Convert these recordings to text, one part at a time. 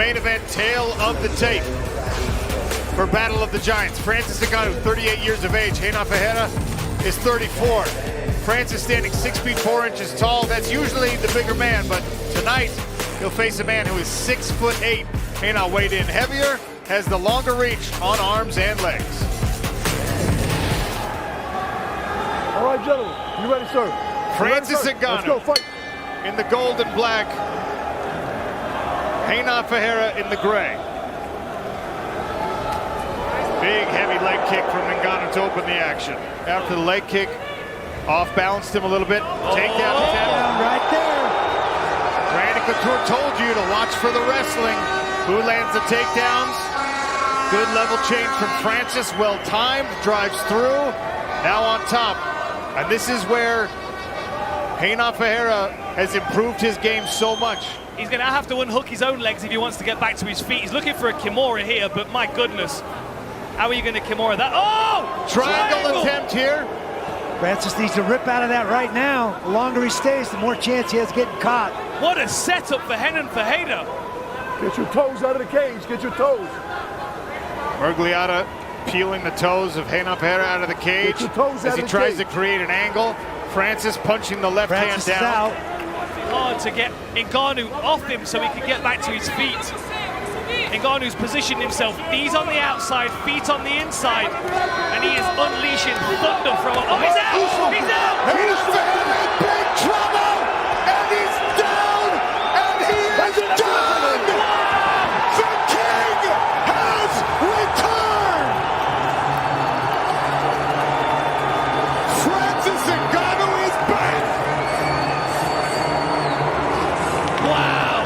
main event, tail of the tape for Battle of the Giants. Francis Ngannou, 38 years of age. Renan Ferreira is 34. Francis standing 6 feet 4 inches tall. That's usually the bigger man, but tonight he'll face a man who is 6 foot 8. Renan weighed in heavier, has the longer reach on arms and legs. All right, gentlemen, you ready, sir? Francis Let's Ngannou go, fight. in the gold and black. Renan Ferreira in the gray. Big heavy leg kick from Ngannou to open the action. After the leg kick, off-balanced him a little bit. Takedown attempt. Right there. Randy Couture told you to watch for the wrestling. Who lands the takedowns? Good level change from Francis. Well timed, drives through. Now on top. And this is where Renan Ferreira has improved his game so much. He's going to have to unhook his own legs if he wants to get back to his feet. He's looking for a Kimura here, but my goodness. How are you going to Kimura that? Oh! Triangle attempt here. Francis needs to rip out of that right now. The longer he stays, the more chance he has of getting caught. What a setup for Renan Ferreira. Get your toes out of the cage. Get your toes. Murgliata peeling the toes of Renan Ferreira out of the cage as he tries to create an angle. Francis punching the left hand down. Hard to get Ngannou off him so he can get back to his feet. Ngannou's positioned himself, knees on the outside, feet on the inside, and he is unleashing thunder from... Oh, he's out! He's out! Renan Ferreira in big trouble! And he's down! And he is done! The king has returned! Francis Ngannou is back! Wow!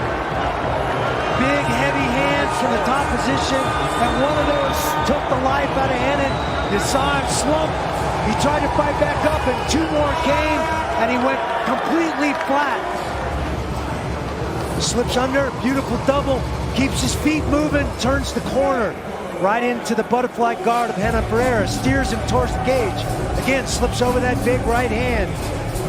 Big, heavy hands from the top position, and one of those took the life out of Renan. You saw him slump. He tried to fight back up, and 2 more came, and he went completely flat. Slips under, beautiful double, keeps his feet moving, turns the corner, right into the butterfly guard of Renan Ferreira, steers him towards the cage. Again, slips over that big right hand,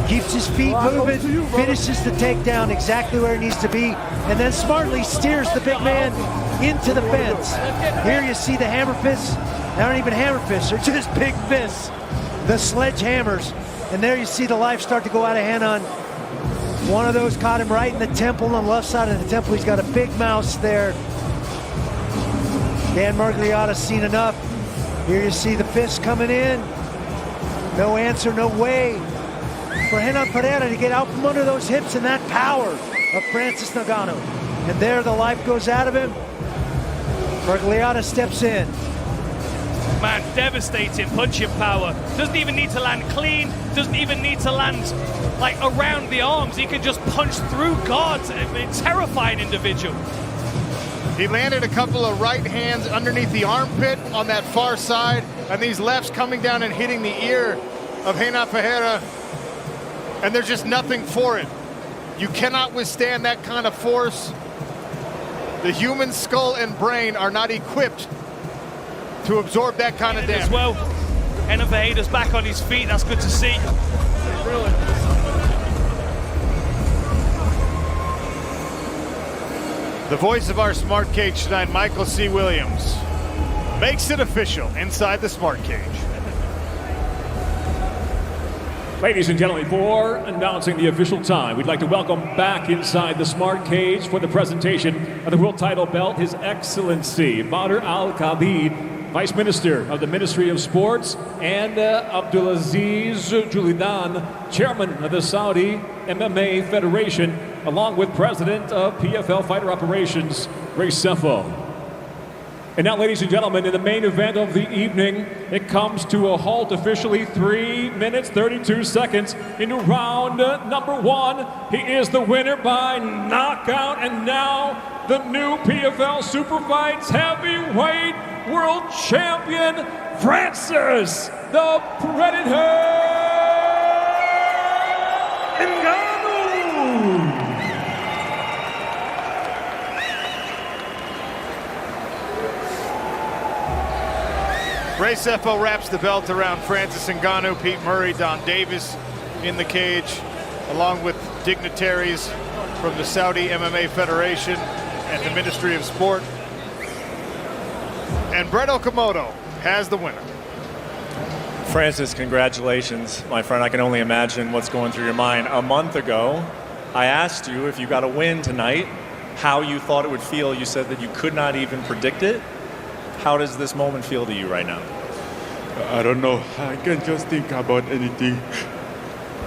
keeps his feet moving, finishes the takedown exactly where he needs to be, and then smartly steers the big man into the fence. Here you see the hammer fists. They aren't even hammer fists, they're just big fists. The sledgehammers. And there you see the life start to go out of Renan. One of those caught him right in the temple, on the left side of the temple. He's got a big mouse there. Dan Murgliata's seen enough. Here you see the fists coming in. No answer, no way for Renan Ferreira to get out from under those hips and that power of Francis Ngannou. And there the life goes out of him. Murgliata steps in. Man, devastating punching power. Doesn't even need to land clean. Doesn't even need to land like around the arms. He can just punch through guards. I mean, terrifying individual. He landed a couple of right hands underneath the armpit on that far side, and these lefts coming down and hitting the ear of Renan Ferreira, and there's just nothing for it. You cannot withstand that kind of force. The human skull and brain are not equipped to absorb that kind of damage. As well, Renan Ferreira's back on his feet. That's good to see. Really? The voice of our Smart Cage tonight, Michael C. Williams, makes it official inside the Smart Cage. Ladies and gentlemen, before announcing the official time, we'd like to welcome back inside the Smart Cage for the presentation of the world title belt, His Excellency Badr Al-Qadi, Vice Minister of the Ministry of Sports, and Abdulaziz Julidan, Chairman of the Saudi MMA Federation, along with President of PFL Fighter Operations, Ray Sefo. And now, ladies and gentlemen, in the main event of the evening, it comes to a halt officially 3 minutes, 32 seconds into round number 1. He is the winner by knockout, and now the new PFL Super Fights Heavyweight World Champion, Francis the Predator Ngannou. Ray Sefo wraps the belt around Francis Ngannou, Pete Murray, Don Davis in the cage, along with dignitaries from the Saudi MMA Federation. at the Ministry of Sport. And Brett Okamoto has the winner. Francis, congratulations, my friend. I can only imagine what's going through your mind. A month ago, I asked you if you got a win tonight, how you thought it would feel. You said that you could not even predict it. How does this moment feel to you right now? I don't know. I can just think about anything.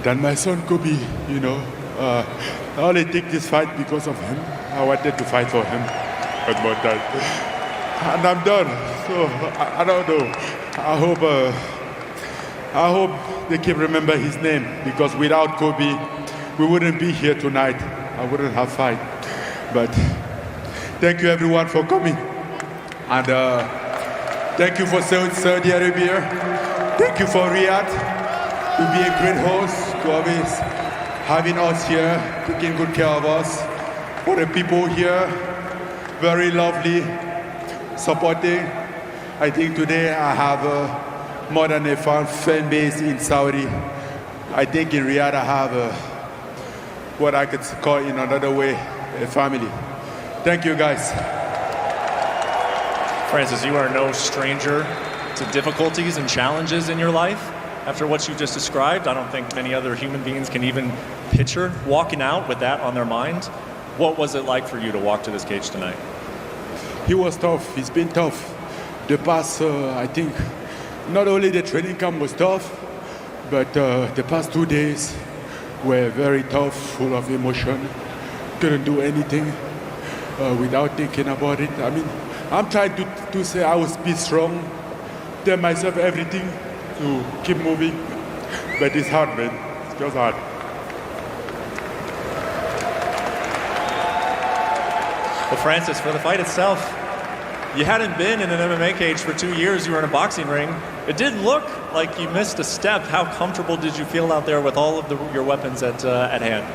That my son Kobe, you know, I only take this fight because of him. I wanted to fight for him, but that, and I'm done. So I don't know. I hope they can remember his name, because without Kobe, we wouldn't be here tonight. I wouldn't have fight. But thank you everyone for coming, and thank you for Saudi Arabia. Thank you for Riyadh to be a great host, to always having us here, taking good care of us. For the people here, very lovely, supporting. I think today I have more than a fan base in Saudi. I think in Riyadh I have what I could call in another way, a family. Thank you guys. Francis, you are no stranger to difficulties and challenges in your life. After what you just described, I don't think many other human beings can even picture walking out with that on their mind. What was it like for you to walk to this cage tonight? He was tough. He's been tough. The past, I think, not only the training camp was tough, but the past 2 days were very tough, full of emotion. Couldn't do anything without thinking about it. I mean, I'm trying to say I will be strong, tell myself everything to keep moving, but it's hard, man. It's just hard. Well, Francis, for the fight itself, you hadn't been in an MMA cage for 2 years. You were in a boxing ring. It did look like you missed a step. How comfortable did you feel out there with all of your weapons at hand?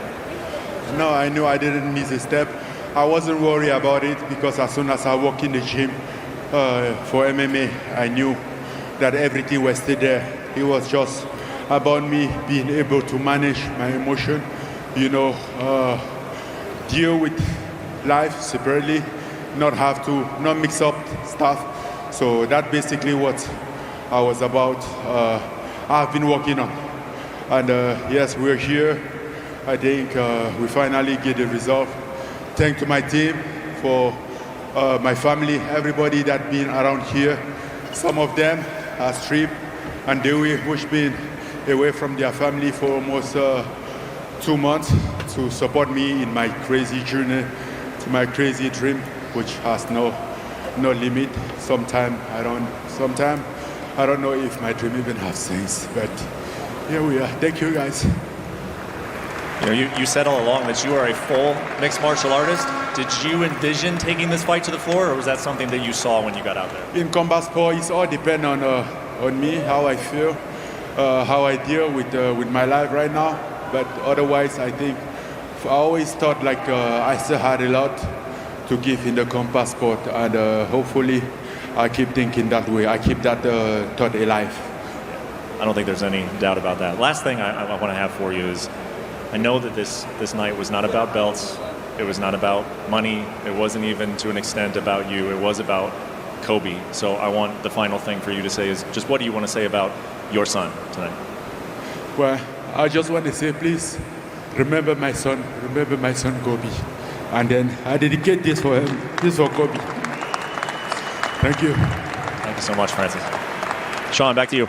No, I knew I didn't miss a step. I wasn't worried about it, because as soon as I walked in the gym for MMA, I knew that everything was still there. It was just about me being able to manage my emotion, you know, deal with life separately, not mix up stuff. So that's basically what I was about. I've been working on. And yes, we're here. I think we finally get the result. Thanks to my team, for my family, everybody that been around here. Some of them are stripped, and they which been away from their family for almost 2 months to support me in my crazy journey, to my crazy dream, which has no limit. Sometimes I don't know if my dream even has sense, but here we are. Thank you, guys. You know, you said all along that you are a full mixed martial artist. Did you envision taking this fight to the floor, or was that something that you saw when you got out there? In combat sport, it's all depend on me, how I feel, how I deal with my life right now. But otherwise, I think I always thought like I still had a lot to give in the combat sport, and hopefully I keep thinking that way. I keep that thought alive. I don't think there's any doubt about that. Last thing I want to have for you is, I know that this night was not about belts. It was not about money. It wasn't even to an extent about you. It was about Kobe. So I want the final thing for you to say is just what do you want to say about your son tonight? Well, I just want to say, please remember my son Kobe. And then I dedicate this for him, this for Kobe. Thank you. Thank you so much, Francis. Sean, back to you.